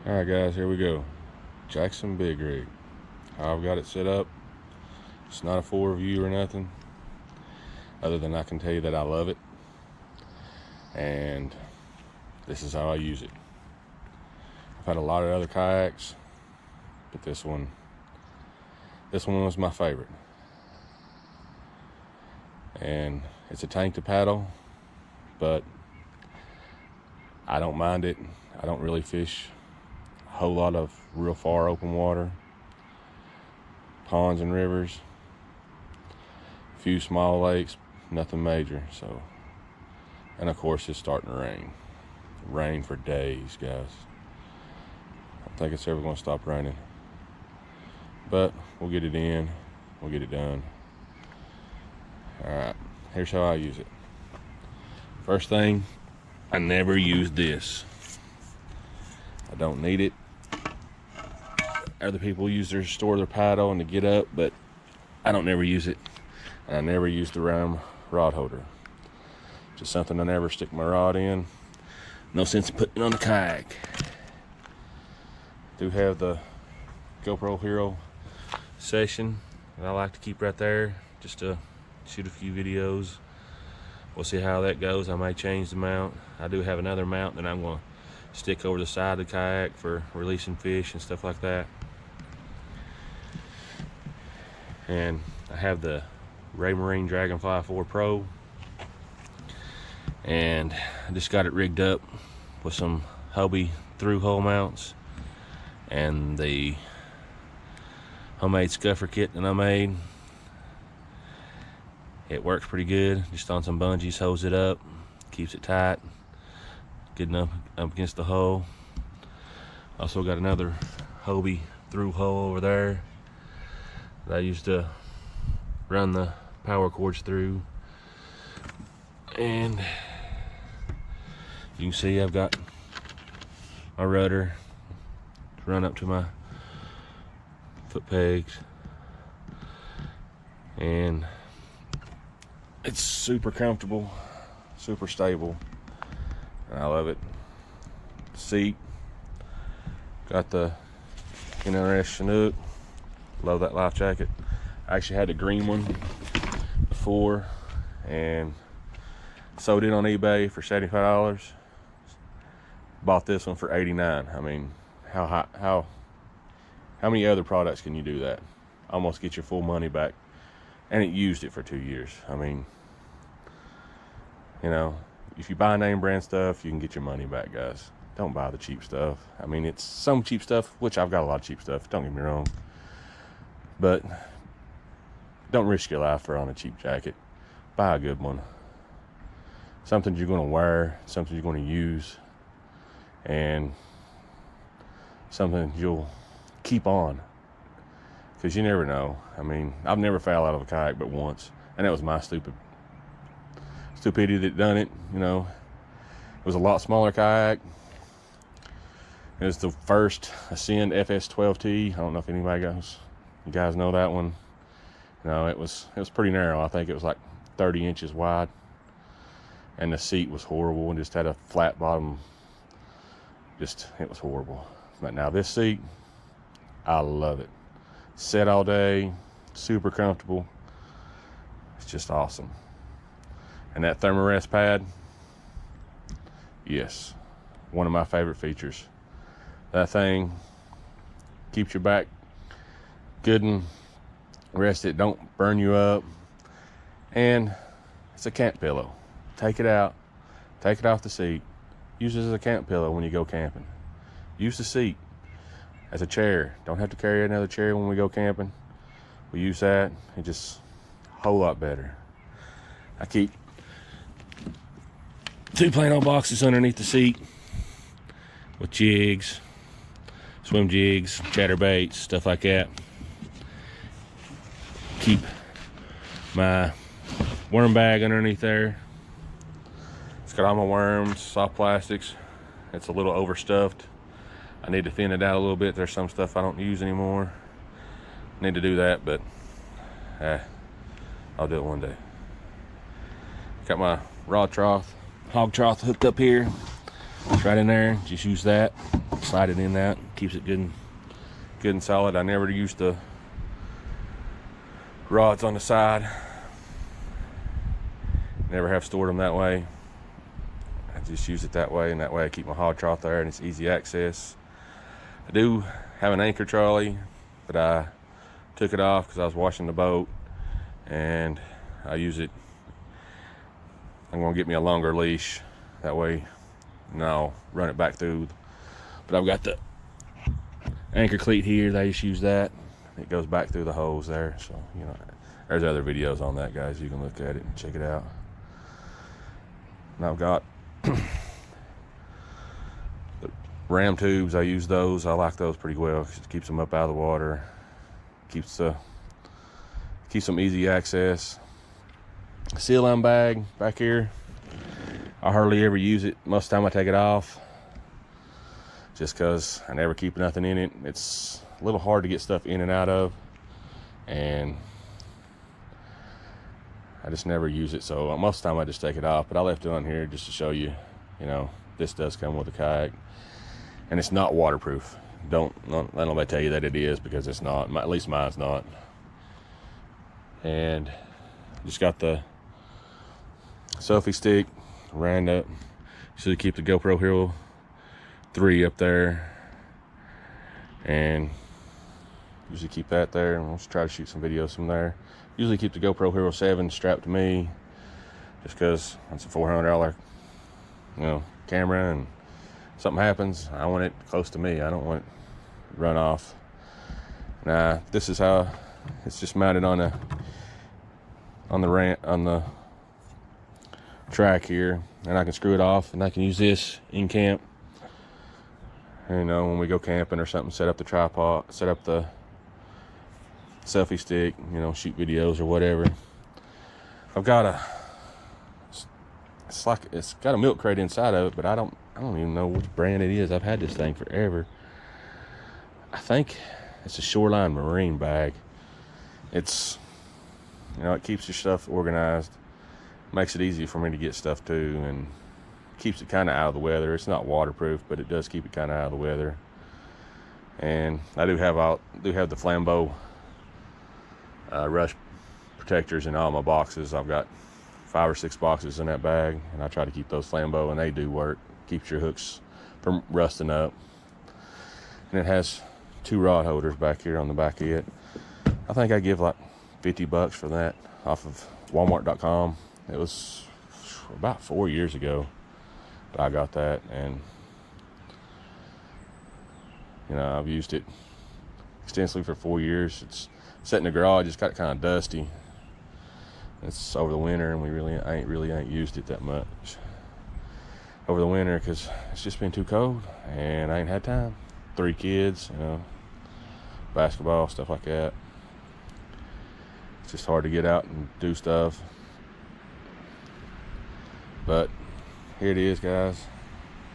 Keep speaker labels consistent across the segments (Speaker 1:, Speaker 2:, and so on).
Speaker 1: Alright guys, here we go. Jackson Big Rig. How I've got it set up. It's not a full review or nothing, other than I can tell you that I love it. And this is how I use it. I've had a lot of other kayaks, but this one was my favorite. And it's a tank to paddle, but I don't mind it. I don't really fish a whole lot of real far open water, ponds and rivers, a few small lakes, nothing major. So, and of course it's starting to rain for days, guys. I don't think it's ever going to stop raining, but we'll get it in, we'll get it done. All right, here's how I use it. First thing, I never use this. I don't need it. Other people store their paddle and to get up, but I don't never use it. And I never use the round rod holder. Just something I never stick my rod in. No sense in putting it on the kayak. Do have the GoPro Hero session that I like to keep right there just to shoot a few videos. We'll see how that goes. I may change the mount. I do have another mount that I'm going to stick over the side of the kayak for releasing fish and stuff like that. And I have the Raymarine Dragonfly 4 Pro, and I just got it rigged up with some Hobie through hole mounts and the homemade scuffer kit that I made. It works pretty good. Just on some bungees, hose it up, keeps it tight, good enough up against the hull. Also got another Hobie through hole over there that I used to run the power cords through. And you can see I've got my rudder to run up to my foot pegs, and it's super comfortable, super stable, and I love it. Seat, got the NRS Chinook. Love that life jacket. I actually had the green one before and sold it on eBay for $75. Bought this one for $89. I mean, how many other products can you do that? Almost get your full money back. And it used it for 2 years. I mean, you know, if you buy name brand stuff, you can get your money back, guys. Don't buy the cheap stuff. I mean, it's some cheap stuff, which I've got a lot of cheap stuff, don't get me wrong. But don't risk your life on a cheap jacket. Buy a good one. Something you're going to wear, something you're going to use, and something you'll keep on. Because you never know. I mean, I've never fell out of a kayak but once, and that was my stupidity that done it. You know, it was a lot smaller kayak. It was the first Ascend FS12T. I don't know if you guys know that one. No, it was pretty narrow. I think it was like 30 inches wide, and the seat was horrible and just had a flat bottom. It was horrible. But now this seat, I love it. Set all day, super comfortable. It's just awesome. And that thermarest pad, yes, one of my favorite features. That thing keeps your back good and rested, don't burn you up. And it's a camp pillow. Take it out, take it off the seat, use it as a camp pillow when you go camping. Use the seat as a chair. Don't have to carry another chair when we go camping. We use that. It's just a whole lot better. I keep 2 plain old boxes underneath the seat with jigs, swim jigs, chatterbaits, stuff like that. Keep my worm bag underneath there. It's got all my worms, soft plastics. It's a little overstuffed. I need to thin it out a little bit. There's some stuff I don't use anymore. Need to do that, but I'll do it one day. Got my rod trough, hog trough hooked up here. It's right in there. Just use that. slide it in that, keeps it good and solid. I never used the rods on the side, never have stored them that way. I just use it that way, and that way I keep my hog trough there and it's easy access. I do have an anchor trolley, but I took it off because I was washing the boat, and I use it. I'm gonna get me a longer leash, that way and I'll run it back through. But I've got the anchor cleat here, I just use that. It goes back through the hose there, so you know, there's other videos on that, guys. You can look at it and check it out. And I've got the ram tubes. I use those. I like those pretty well because it keeps them up out of the water, keeps them easy access. Seal line bag back here, I hardly ever use it. Most of the time I take it off just because I never keep nothing in it. It's a little hard to get stuff in and out of, and I just never use it, so most of the time I just take it off. But I left it on here just to show you, you know, this does come with a kayak, and it's not waterproof. Don't let nobody tell you that it is, because it's not. At least mine's not. And just got the selfie stick ran up, so to keep the GoPro Hero 3 up there, and usually keep that there, and we'll try to shoot some videos from there. Usually keep the GoPro Hero 7 strapped to me, just because it's a $400, you know, camera, and something happens, I want it close to me. I don't want it to run off. Now this is how it's just mounted on the track here, and I can screw it off, and I can use this in camp. You know, when we go camping or something, set up the tripod, set up the selfie stick, you know, shoot videos or whatever. I've got it's got a milk crate inside of it, but I don't even know which brand it is. I've had this thing forever. I think it's a Shoreline Marine bag. It's, you know, it keeps your stuff organized, makes it easy for me to get stuff to, and keeps it kind of out of the weather. It's not waterproof, but it does keep it kind of out of the weather. And I do have the Flambeau rush protectors in all my boxes. I've got 5 or 6 boxes in that bag, and I try to keep those Flambeau, and they do work. Keeps your hooks from rusting up. And it has 2 rod holders back here on the back of it. I think I give like $50 for that off of Walmart.com. It was about 4 years ago that I got that, and you know, I've used it extensively for 4 years. It's set in the garage. It's got kind of dusty. It's over the winter, and I ain't used it that much over the winter because it's just been too cold, and I ain't had time. 3 kids, you know, basketball, stuff like that. It's just hard to get out and do stuff. But here it is, guys.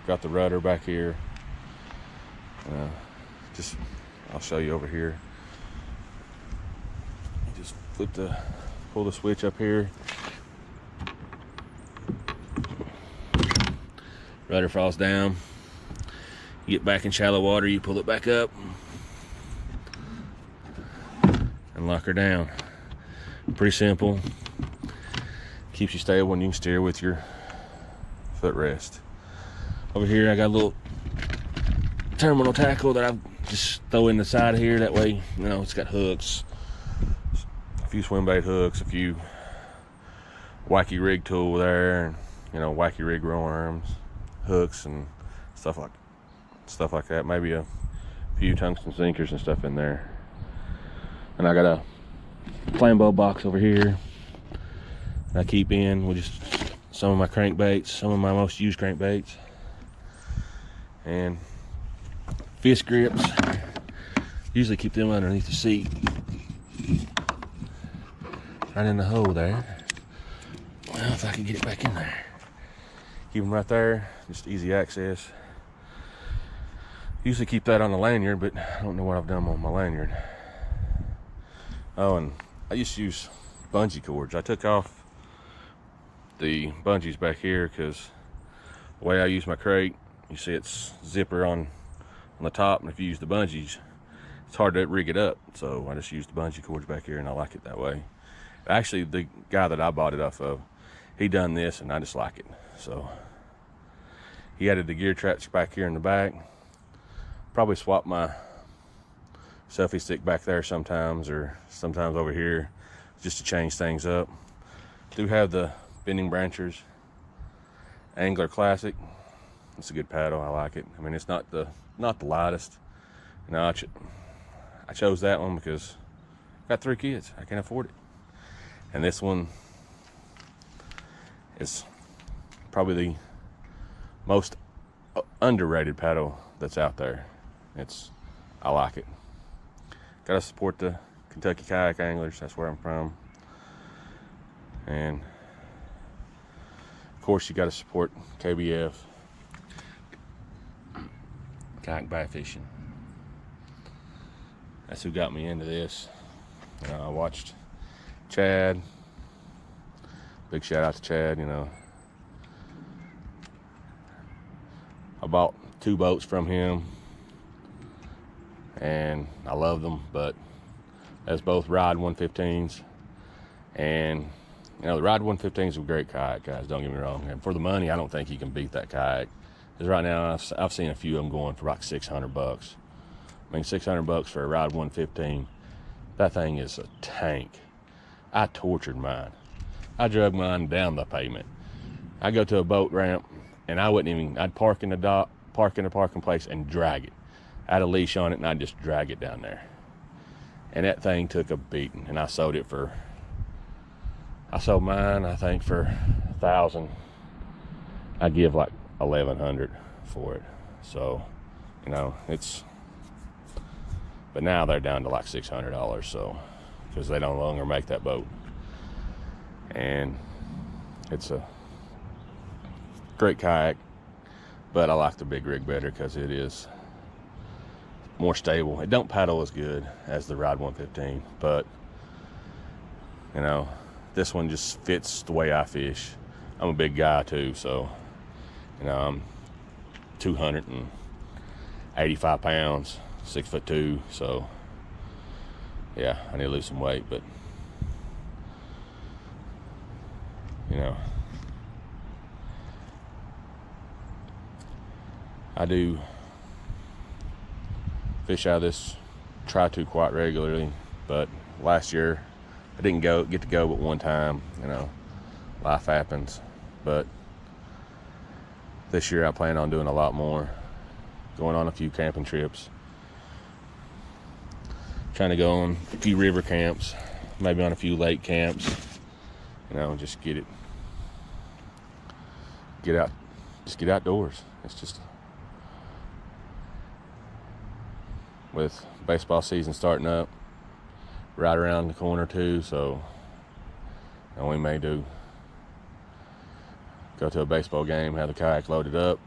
Speaker 1: Got the rudder back here. I'll show you over here. Just pull the switch up here. Rudder falls down. You get back in shallow water, you pull it back up and lock her down. Pretty simple. Keeps you stable, and you can steer with your footrest. Over here I got a little terminal tackle that I just throw in the side here. That way, you know, it's got hooks, a few swim bait hooks, a few wacky rig tool there, and you know, wacky rig worms, hooks, and stuff like that. Maybe a few tungsten sinkers and stuff in there. And I got a Flambeau box over here I keep in with just some of my crankbaits, some of my most used crankbaits, and fish grips. Usually keep them underneath the seat, right in the hole there. Well, if I can get it back in there. Keep them right there, just easy access. Usually keep that on the lanyard, but I don't know what I've done on my lanyard. Oh, and I used to use bungee cords. I took off the bungees back here because the way I use my crate, you see it's zipper on on the top, and if you use the bungees, it's hard to rig it up. So I just use the bungee cords back here, and I like it that way. Actually, the guy that I bought it off of, he done this, and I just like it. So he added the gear tracks back here in the back. Probably swap my selfie stick back there sometimes, or sometimes over here, just to change things up. Do have the bending branchers Angler Classic. It's a good paddle. I like it. I mean, it's not the lightest. You know, I chose that one because I've got 3 kids. I can't afford it. And this one is probably the most underrated paddle that's out there. I like it. Gotta support the Kentucky kayak anglers. That's where I'm from. And of course, you gotta support KBF, kayak bass fishing. That's who got me into this. I watched Chad. Big shout out to Chad. You know, I bought 2 boats from him, and I love them, but that's both Ride 115s. And you know, the Ride 115s are a great kayak, guys, don't get me wrong. And for the money, I don't think you can beat that kayak. Because right now, I've seen a few of them going for like $600. I mean, $600 for a Ride 115. That thing is a tank. I tortured mine. I drug mine down the pavement. I go to a boat ramp, and I'd park in the dock, park in the parking place, and drag it. I had a leash on it, and I'd just drag it down there. And that thing took a beating, and I sold mine, I think, for $1,000. I'd give like $1,100 for it. So, you know, but now they're down to like $600, so, because they no longer make that boat. And it's a great kayak, but I like the big rig better because it is more stable. It don't paddle as good as the Ride 115, but you know, this one just fits the way I fish. I'm a big guy too, so you know, I'm 285 pounds, 6'2", so yeah, I need to lose some weight, but you know, I do fish out of this, try to quite regularly, but last year I didn't get to go but one time. You know, life happens, but this year I plan on doing a lot more, going on a few camping trips, trying to go on a few river camps, maybe on a few lake camps, you know, just get outdoors. It's just, with baseball season starting up right around the corner too, so and we may go to a baseball game, have the kayak loaded up,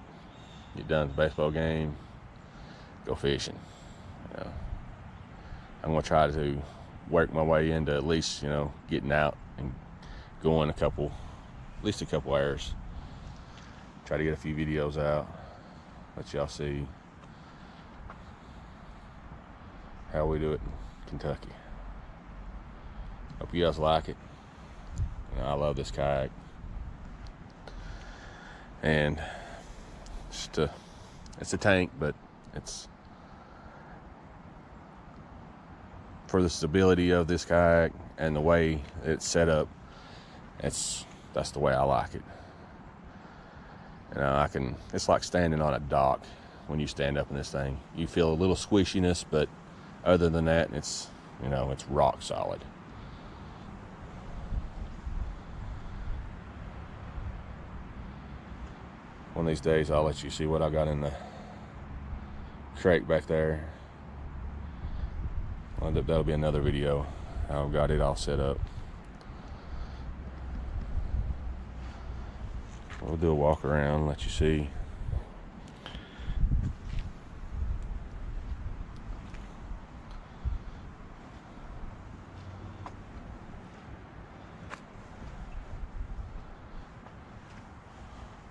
Speaker 1: get done with the baseball game, go fishing. You know, I'm gonna try to work my way into at least, you know, getting out and going at least a couple hours. Try to get a few videos out, let y'all see how we do it in Kentucky. Hope you guys like it. You know, I love this kayak, and it's a tank, but it's for the stability of this kayak and the way it's set up. That's the way I like it. You know, it's like standing on a dock when you stand up in this thing. You feel a little squishiness, but other than that, it's, you know, it's rock solid. One of these days, I'll let you see what I got in the crate back there. Well, that'll be another video. I've got it all set up. We'll do a walk around, let you see.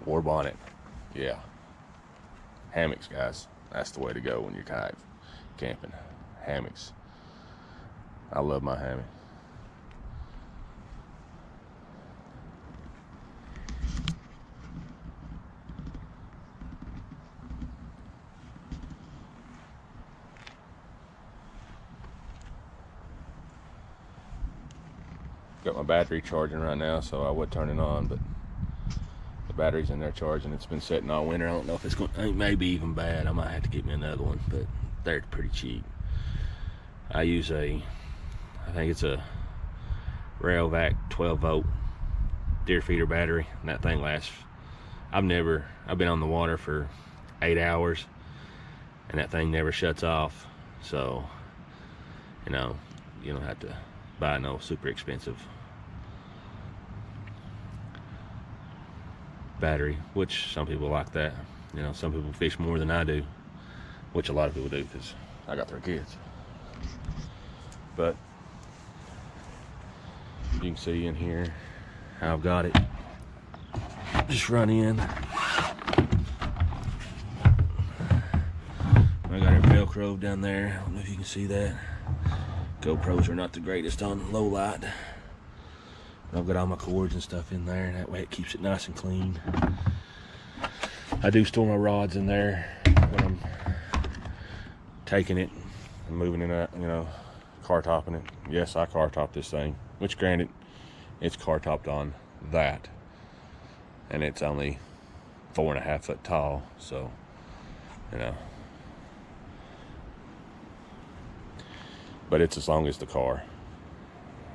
Speaker 1: War bonnet, yeah. Hammocks, guys. That's the way to go when you're kayak camping. Hammocks. I love my hammock. Got my battery charging right now, so I would turn it on, but the battery's in there charging. It's been sitting all winter. I don't know if it's going to, it may be even bad. I might have to get me another one, but they're pretty cheap. I use I think it's a Railvac 12 volt deer feeder battery, and that thing lasts, I've been on the water for 8 hours, and that thing never shuts off. So, you know, you don't have to buy no super expensive battery, which some people like that. You know, some people fish more than I do, which a lot of people do because I got 3 kids. But you can see in here how I've got it. Just run in. I got it Velcro down there. I don't know if you can see that. GoPros are not the greatest on low light. I've got all my cords and stuff in there, and that way it keeps it nice and clean. I do store my rods in there when I'm taking it and moving it out, you know, car topping it. Yes, I car top this thing, which granted, it's car topped on that, and it's only 4.5 foot tall, so, you know. But it's as long as the car,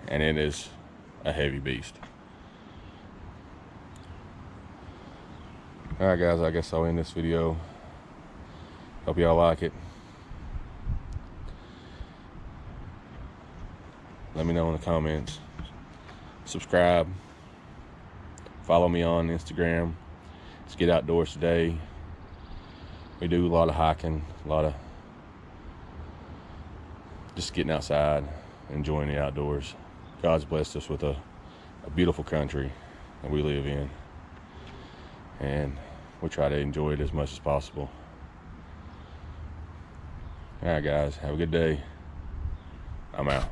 Speaker 1: and it is a heavy beast. Alright guys, I guess I'll end this video. Hope y'all like it. Let me know in the comments. Subscribe. Follow me on Instagram. Let's get outdoors today. We do a lot of hiking, a lot of just getting outside, enjoying the outdoors. God's blessed us with a beautiful country that we live in, and we try to enjoy it as much as possible. All right guys, have a good day. I'm out.